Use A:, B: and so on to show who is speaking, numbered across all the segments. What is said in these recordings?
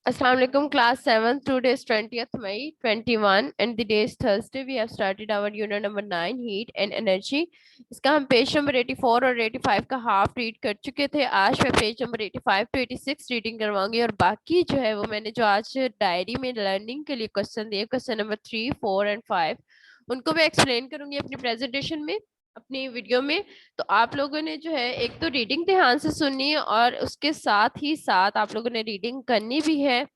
A: Assalamualaikum class 7th. Today is 20th May 21 and the day is Thursday. We have started our unit number 9 heat and energy. इसका हम page number 84 और 85 का half read कर चुके थे. आज मैं पेज नंबर 85 to 86 रीडिंग करवाऊंगी और बाकी जो है वो मैंने जो आज डायरी में लर्निंग के लिए क्वेश्चन दिए, क्वेश्चन नंबर 3, 4 and 5, उनको मैं एक्सप्लेन करूंगी अपनी प्रेजेंटेशन में, अपनी वीडियो में. तो आप लोगों ने जो है एक तो रीडिंग ध्यान से सुननी है और उसके साथ ही साथ आप लोगों ने रीडिंग करनी भी है.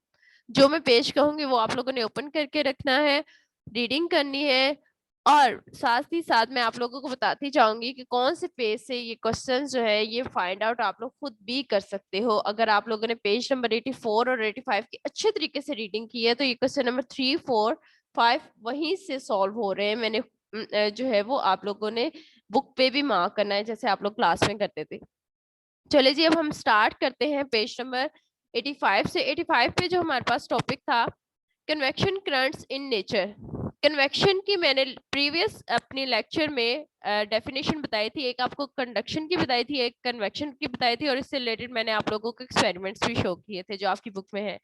A: जो मैं पेज कहूंगी वो आप लोगों ने ओपन करके रखना है, रीडिंग करनी है और साथ ही साथ मैं आप लोगों को बताती जाऊंगी कि कौन से पेज से ये क्वेश्चन जो है ये फाइंड आउट आप लोग खुद भी कर सकते हो. अगर आप लोगों ने पेज नंबर 84 और 85 की अच्छे तरीके से रीडिंग की है तो ये क्वेश्चन नंबर 3, 4, 5 वहीं से सॉल्व हो रहे हैं. मैंने जो है वो आप लोगों ने बुक पे भी मार्क करना है जैसे आप लोग क्लास में करते थे. चले जी, अब हम स्टार्ट करते हैं पेज नंबर 85 से. 85 पे जो हमारे पास टॉपिक था convection currents in nature. Convection की मैंने प्रीवियस अपनी लेक्चर में डेफिनेशन बताई थी, एक आपको कंडक्शन की बताई थी, एक कन्वेक्शन की बताई थी और इससे रिलेटेड मैंने आप लोगों को एक्सपेरिमेंट्स भी शो किए थे जो आपकी बुक में है.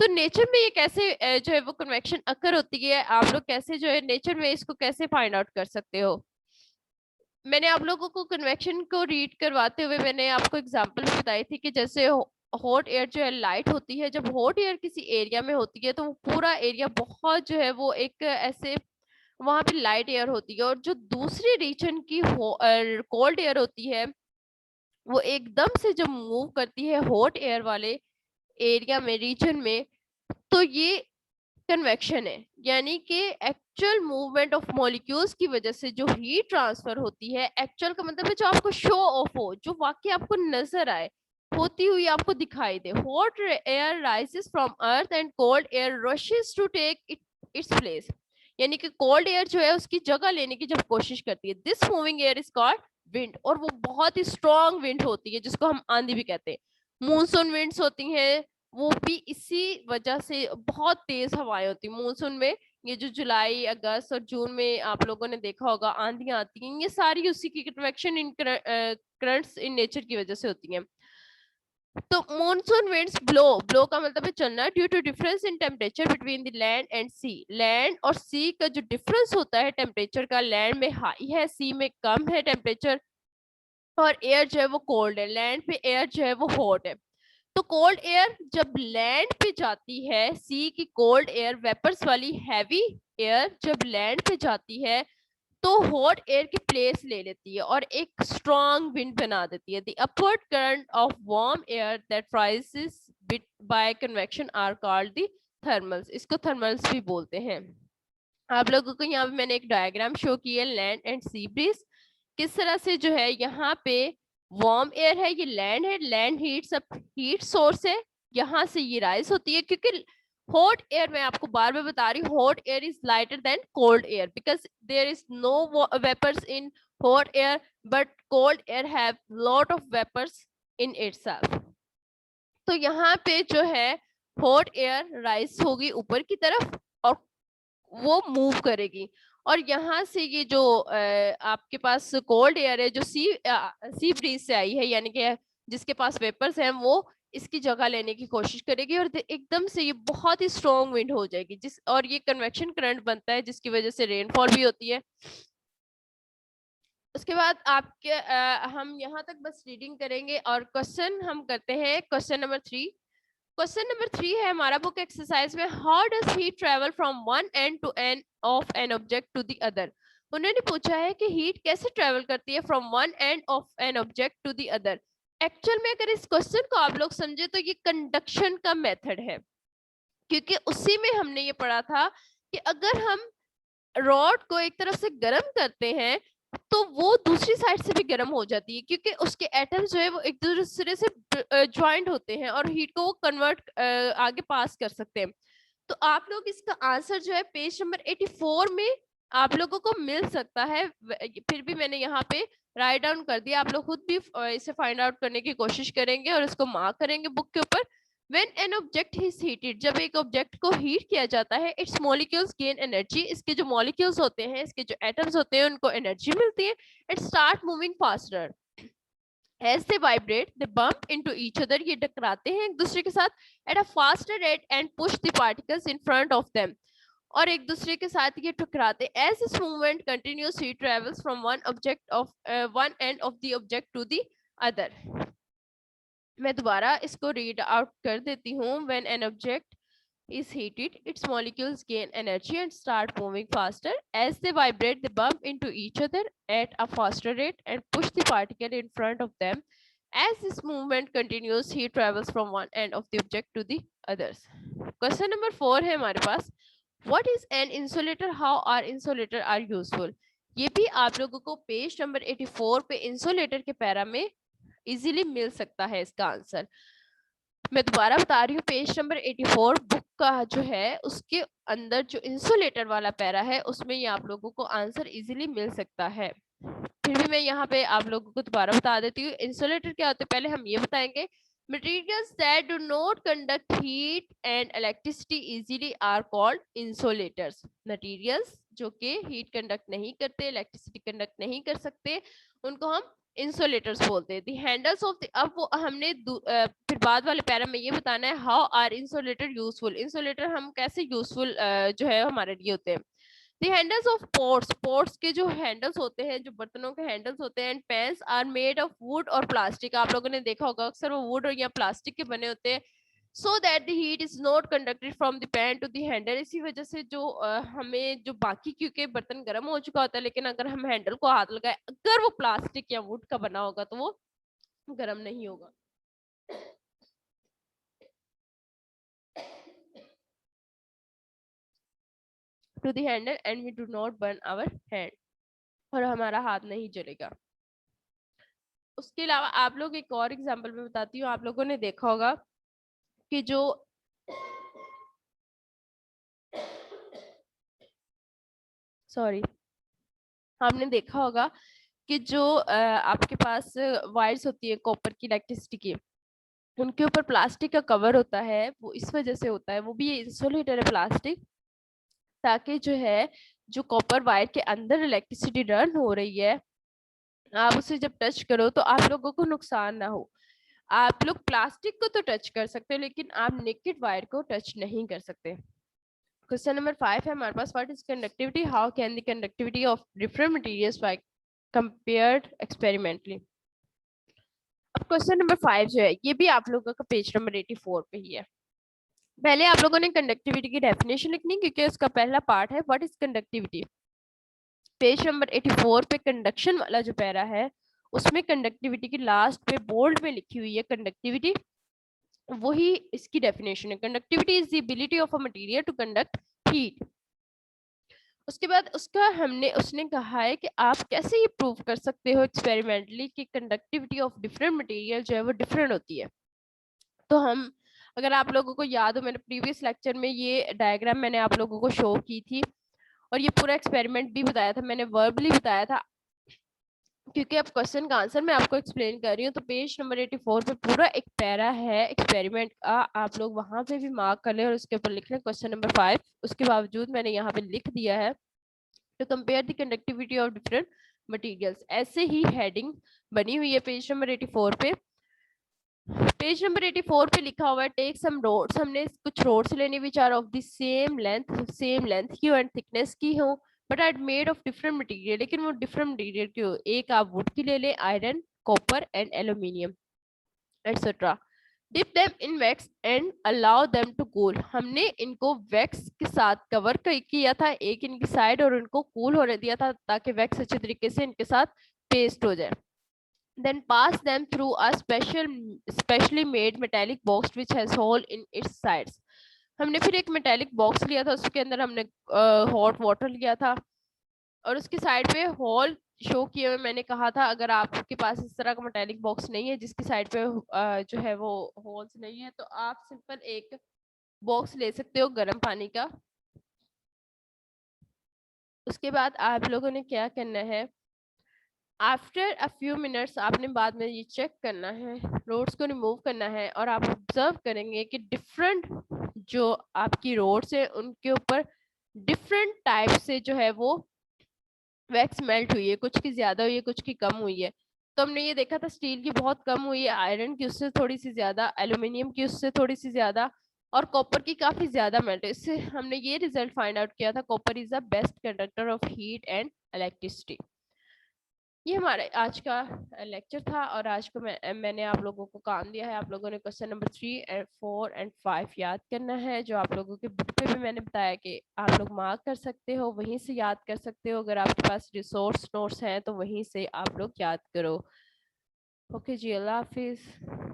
A: तो नेचर में ये कैसे जो है वो कन्वेक्शन अकर होती है, आप लोग कैसे जो है नेचर में इसको कैसे फाइंड आउट कर सकते हो. मैंने आप लोगों को कन्वेक्शन को रीड करवाते हुए मैंने आपको एग्जांपल भी बताई थी कि जैसे हॉट एयर जो है लाइट होती है, जब हॉट एयर किसी एरिया में होती है तो वो पूरा एरिया बहुत जो है वो एक ऐसे वहां पे लाइट एयर होती है और जो दूसरी रीजन की कोल्ड एयर होती है वो एकदम से जब मूव करती है हॉट एयर वाले एरिया में, रीजन में, तो ये कन्वेक्शन है. यानी कि एक्चुअल मूवमेंट ऑफ मॉलिक्यूल्स की वजह से जो हीट ट्रांसफर होती है, एक्चुअल का मतलब है जो आपको शो ऑफ हो, जो वाकई आपको नजर आए, होती हुई आपको दिखाई दे. Hot air rises from earth and cold air rushes to take its place. यानी कि कोल्ड एयर जो है उसकी जगह लेने की जब कोशिश करती है, this moving air is called wind. और वो बहुत ही स्ट्रॉन्ग विंड होती है जिसको हम आंधी भी कहते हैं. मूनसून विंड्स होती हैं वो भी इसी वजह से, बहुत तेज हवाएं होती है मानसून में. ये जो जुलाई, अगस्त और जून में आप लोगों ने देखा होगा आंधियां आती हैं, ये सारी उसी की convection in currents in nature की वजह से होती हैं. तो मानसून विंड्स ब्लो, ब्लो का मतलब है चलना, due to difference in temperature between the land and sea. Land और सी का जो डिफरेंस होता है टेम्परेचर का, लैंड में हाई है, सी में कम है टेम्परेचर, और एयर जो है वो कोल्ड है, लैंड पे एयर जो है वो हॉट है. तो कोल्ड एयर जब लैंड पे जाती है, सी की कोल्ड एयर वेपर्स वाली हैवी एयर जब लैंड पे जाती है तो हॉट एयर की प्लेस ले लेती है और एक स्ट्रॉन्ग विंड बना देती है. The upward current of warm air that rises by convection are called the thermals. इसको थर्मल्स भी बोलते हैं. आप लोगों को यहाँ पे मैंने एक डायग्राम शो की है, लैंड एंड सी ब्रीज. किस तरह से जो है यहाँ पे वार्म एयर है, ये लैंड है, लैंड हीट सब हीट सोर्स है, यहाँ से ये राइज होती है. क्योंकि हॉट एयर, मैं आपको बार बार बता रही हूँ, hot air is lighter than cold air because there is no vapours in hot air but cold air have lot of vapours in itself. तो यहाँ पे जो है हॉट एयर राइज होगी ऊपर की तरफ और वो मूव करेगी और यहाँ से ये जो आपके पास कोल्ड एयर है जो सी ब्रीज से आई है, यानी कि जिसके पास वेपर्स हैं, वो इसकी जगह लेने की कोशिश करेगी और एकदम से ये बहुत ही स्ट्रॉन्ग विंड हो जाएगी जिस, और ये कन्वेक्शन करंट बनता है जिसकी वजह से रेनफॉल भी होती है. उसके बाद आपके हम यहाँ तक बस रीडिंग करेंगे और क्वेश्चन हम करते हैं. Question number 3. क्वेश्चन नंबर 3 है हमारा बुक एक्सरसाइज में, how does heat travel from one end to end of an object to the other. उन्होंने पूछा है कि हीट कैसे ट्रेवल करती है from one end of an object to the other. Actual में अगर इस क्वेश्चन को आप लोग समझे तो ये कंडक्शन का मेथड है, क्योंकि उसी में हमने ये पढ़ा था कि अगर हम रॉड को एक तरफ से गर्म करते हैं तो वो दूसरी साइड से भी गर्म हो जाती है, क्योंकि उसके एटम्स जो है वो एक दूसरे से ज्वाइंट होते हैं और हीट को वो कन्वर्ट आगे पास कर सकते हैं. तो आप लोग इसका आंसर जो है पेज नंबर 84 में आप लोगों को मिल सकता है. फिर भी मैंने यहाँ पे राइट डाउन कर दिया, आप लोग खुद भी इसे फाइंड आउट करने की कोशिश करेंगे और इसको मार्क करेंगे बुक के ऊपर. When an object is heated, जब एक ऑब्जेक्ट को हीट किया जाता है, its molecules gain energy. इसके जो मॉलिक्यूल्स होते हैं, इसके जो एटम्स होते हैं, उनको एनर्जी मिलती है. It start moving faster. As they vibrate, they bump into each other. ये टकराते हैं एक दूसरे के साथ at a faster rate and push the particles in front of them. और एक दूसरे के साथ ये टकराते. As this movement continues, heat travels from one end of the object to the other. मैं दोबारा इसको रीड आउट कर देती हूँ. When an object is heated, its molecules gain energy and start moving faster. As they vibrate, they bump into each other at a faster rate and push the particle in front of them. As this movement continues, heat travels from one end of the object to the others. Question number 4 है हमारे पास. What is an insulator? How are insulator are useful? ये भी आप लोगों को page number 84 पे insulator के para में इजीली मिल सकता है इसका आंसर. मैं दोबारा बता रही हूँ, पेज नंबर 84 बुक का जो है उसके अंदर जो इंसुलेटर वाला पैरा है उसमें ये आप लोगों को आंसर इजीली मिल सकता है. फिर भी मैं यहाँ पे आप लोगों को दोबारा बता देती हूँ. इंसुलेटर क्या होते हैं पहले हम ये बताएंगे. Materials that do not conduct heat and electricity easily are called insulators. Materials जो कि heat conduct नहीं करते, electricity conduct नहीं कर सकते, उनको हम इंसुलेटर्स बोलते हैं. दी हैंडल्स ऑफ द, अब वो हमने फिर बाद वाले पैरा में ये बताना है how are insulator useful. Insulator हम कैसे यूजफुल जो है हमारे लिए होते हैं. The handles of pots, pots के जो हैंडल्स होते हैं, जो बर्तनों के हैंडल्स होते हैं, and pans are made of wood और प्लास्टिक. आप लोगों ने देखा होगा अक्सर वो वुड और या प्लास्टिक के बने होते हैं. So that the heat is not conducted from the pan to the handle. इसी वजह से जो हमें जो बाकी, क्योंकि बर्तन गर्म हो चुका होता है, लेकिन अगर हम हैंडल को हाथ लगाए, अगर वो प्लास्टिक या वुड का बना होगा तो वो गर्म नहीं होगा. To the handle and we do not burn our hand, और हमारा हाथ नहीं जलेगा. उसके अलावा आप लोग एक और एग्जांपल में बताती हूँ. आप लोगों ने देखा होगा कि जो आपने देखा होगा कि जो आपके पास वायर्स होती है कॉपर की, इलेक्ट्रिसिटी की, उनके ऊपर प्लास्टिक का कवर होता है. वो इस वजह से होता है, वो भी इंसुलेटर है प्लास्टिक, ताकि जो है जो कॉपर वायर के अंदर इलेक्ट्रिसिटी रन हो रही है, आप उसे जब टच करो तो आप लोगों को नुकसान ना हो. आप लोग प्लास्टिक को तो टच कर सकते हो, लेकिन आप नेकेड वायर को टच नहीं कर सकते. क्वेश्चन नंबर 5 है हमारे पास. What is conductivity? How can the conductivity of different materials be compared experimentally? अब क्वेश्चन नंबर 5 जो है ये भी आप लोगों का पेज नंबर 84 पे ही है. पहले आप लोगों ने कंडक्टिविटी की डेफिनेशन लिखनी, क्योंकि उसका पहला पार्ट है what is conductivity. Page number 84 पे कंडक्शन वाला जो पैरा है उसमें कंडक्टिविटी की लास्ट पे बोल्ड में लिखी हुई है कंडक्टिविटी, वही इसकी डेफिनेशन है. Conductivity is the ability of a material to conduct heat. उसके बाद उसने कहा है कि आप कैसे ये प्रूव कर सकते हो एक्सपेरिमेंटली कि कंडक्टिविटी ऑफ डिफरेंट मटेरियल जो है वो डिफरेंट होती है. तो हम, अगर आप लोगों को याद हो, मैंने प्रीवियस लेक्चर में ये डायग्राम मैंने आप लोगों को शो की थी, और ये पूरा एक्सपेरिमेंट भी बताया था, मैंने वर्बली बताया था, क्योंकि अब क्वेश्चन का आंसर मैं आपको एक्सप्लेन कर रही हूँ. तो पेज नंबर 84 पे पूरा एक पैरा है एक्सपेरिमेंट का, आप लोग वहां पे भी मार्क कर लें और उसके ऊपर लिख लें क्वेश्चन नंबर 5. उसके बावजूद मैंने यहाँ पे लिख दिया है to compare the conductivity of different materials. ऐसे ही हेडिंग बनी हुई है पेज नंबर 84 पे. पेज नंबर 84 पे लिखा हुआ है टेक सम रोड्स. हमने कुछ रोड्स लेने which are of the same length की एंड थिकनेस की हो, but are made of different material. लेकिन वो डिफरेंट मटेरियल की हो. एक आप वुड की ले लें, iron, copper and aluminium etcetera. Dip them in wax and allow them to cool. हमने इनको वैक्स के साथ कवर किया था एक इनकी साइड, और इनको कूल होने दिया था ताकि वैक्स अच्छे तरीके से इनके साथ पेस्ट हो जाए. Then pass them through a specially made metallic box which has hole in its sides. हमने फिर एक मेटेलिक बॉक्स लिया था, उसके अंदर हमने हॉट वाटर लिया था, और उसकी साइड पे होल शो किए हुए. मैंने कहा था अगर आपके पास इस तरह का मेटेलिक बॉक्स नहीं है जिसकी साइड पे जो है वो होल्स नहीं है, तो आप सिंपल एक बॉक्स ले सकते हो गर्म पानी का. उसके बाद आप लोगों ने क्या करना है, आफ्टर अ फ्यू मिनट्स आपने बाद में ये चेक करना है, रोड्स को रिमूव करना है, और आप ऑब्जर्व करेंगे कि डिफरेंट जो आपकी रोड्स है उनके ऊपर डिफरेंट टाइप से जो है वो वैक्स मेल्ट हुई है. कुछ की ज्यादा हुई है, कुछ की कम हुई है. तो हमने ये देखा था स्टील की बहुत कम हुई है, आयरन की उससे थोड़ी सी ज्यादा, एल्यूमिनियम की उससे थोड़ी सी ज्यादा, और कॉपर की काफी ज्यादा मेल्ट। इससे हमने ये रिजल्ट फाइंड आउट किया था, copper is the best conductor of heat and electricity. ये हमारा आज का लेक्चर था, और आज को मैंने आप लोगों को काम दिया है, आप लोगों ने क्वेश्चन नंबर 3 और 4 और 5 याद करना है, जो आप लोगों के बुक पे भी मैंने बताया कि आप लोग मार्क कर सकते हो, वहीं से याद कर सकते हो। अगर आपके पास रिसोर्स नोट्स हैं तो वहीं से आप लोग याद करो। ओके जी, अल्लाह हाफिज।